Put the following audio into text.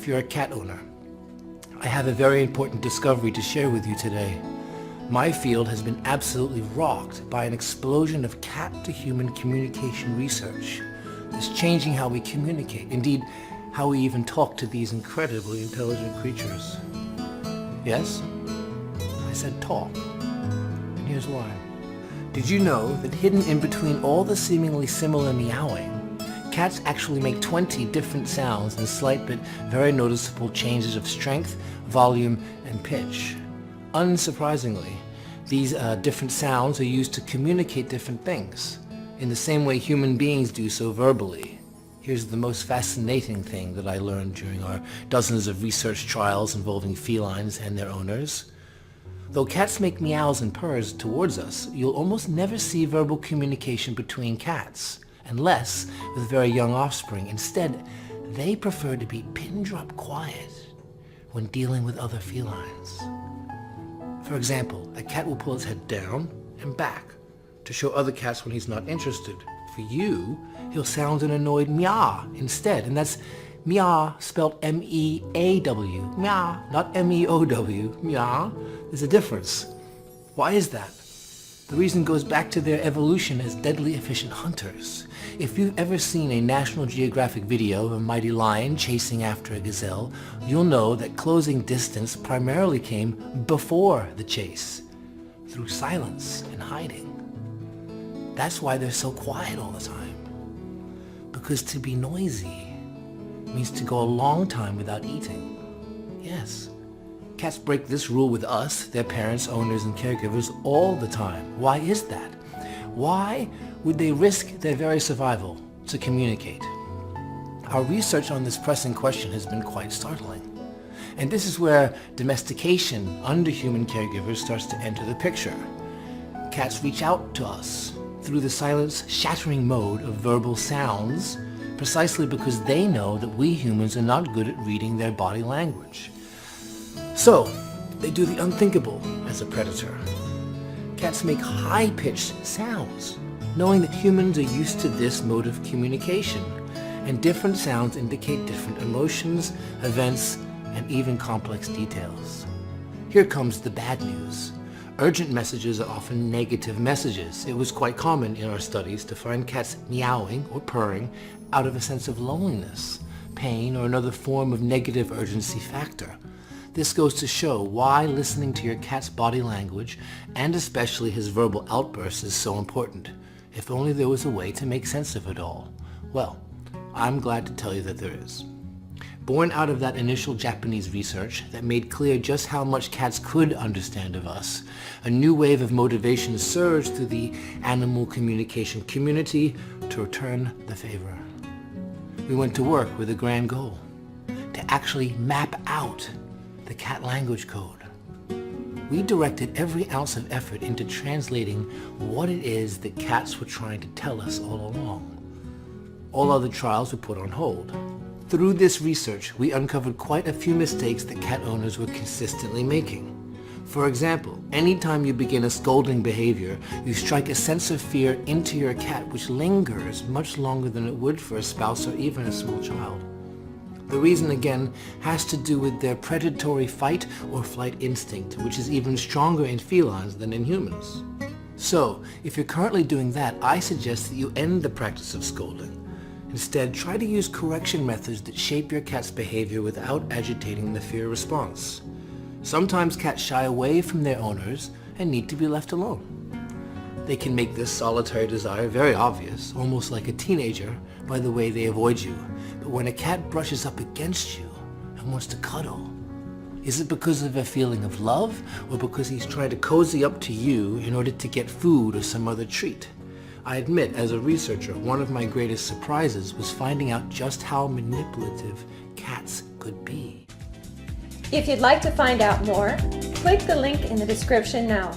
if you're a cat owner. I have a very important discovery to share with you today. My field has been absolutely rocked by an explosion of cat-to-human communication research. It's changing how we communicate, indeed, how we even talk to these incredibly intelligent creatures. Yes, I said talk, and here's why. Did you know that hidden in between all the seemingly similar meowing, cats actually make 20 different sounds and slight but very noticeable changes of strength, volume, and pitch? Unsurprisingly, these different sounds are used to communicate different things, in the same way human beings do so verbally. Here's the most fascinating thing that I learned during our dozens of research trials involving felines and their owners. Though cats make meows and purrs towards us, you'll almost never see verbal communication between cats, unless with very young offspring. Instead, they prefer to be pin-drop quiet when dealing with other felines. For example, a cat will pull its head down and back to show other cats when he's not interested. For you, he'll sound an annoyed meow instead, and that's meow spelled M-E-A-W, meow, not M-E-O-W, meow. There's a difference. Why is that? The reason goes back to their evolution as deadly efficient hunters. If you've ever seen a National Geographic video of a mighty lion chasing after a gazelle, you'll know that closing distance primarily came before the chase, through silence and hiding. That's why they're so quiet all the time. Because to be noisy means to go a long time without eating. Yes. Cats break this rule with us, their parents, owners, and caregivers all the time. Why is that? Why would they risk their very survival to communicate? Our research on this pressing question has been quite startling. And this is where domestication under human caregivers starts to enter the picture. Cats reach out to us through the silence-shattering mode of verbal sounds precisely because they know that we humans are not good at reading their body language. So, they do the unthinkable as a predator. Cats make high-pitched sounds, knowing that humans are used to this mode of communication, and different sounds indicate different emotions, events, and even complex details. Here comes the bad news. Urgent messages are often negative messages. It was quite common in our studies to find cats meowing or purring out of a sense of loneliness, pain, or another form of negative urgency factor. This goes to show why listening to your cat's body language, and especially his verbal outbursts, is so important. If only there was a way to make sense of it all. Well, I'm glad to tell you that there is. Born out of that initial Japanese research that made clear just how much cats could understand of us, a new wave of motivation surged through the animal communication community to return the favor. We went to work with a grand goal, to actually map out the cat language code. We directed every ounce of effort into translating what it is that cats were trying to tell us all along. All other trials were put on hold. Through this research, we uncovered quite a few mistakes that cat owners were consistently making. For example, anytime you begin a scolding behavior, you strike a sense of fear into your cat which lingers much longer than it would for a spouse or even a small child. The reason, again, has to do with their predatory fight or flight instinct, which is even stronger in felines than in humans. So, if you're currently doing that, I suggest that you end the practice of scolding. Instead, try to use correction methods that shape your cat's behavior without agitating the fear response. Sometimes cats shy away from their owners and need to be left alone. They can make this solitary desire very obvious, almost like a teenager, by the way they avoid you. But when a cat brushes up against you and wants to cuddle, is it because of a feeling of love, or because he's trying to cozy up to you in order to get food or some other treat? I admit, as a researcher, one of my greatest surprises was finding out just how manipulative cats could be. If you'd like to find out more, click the link in the description now.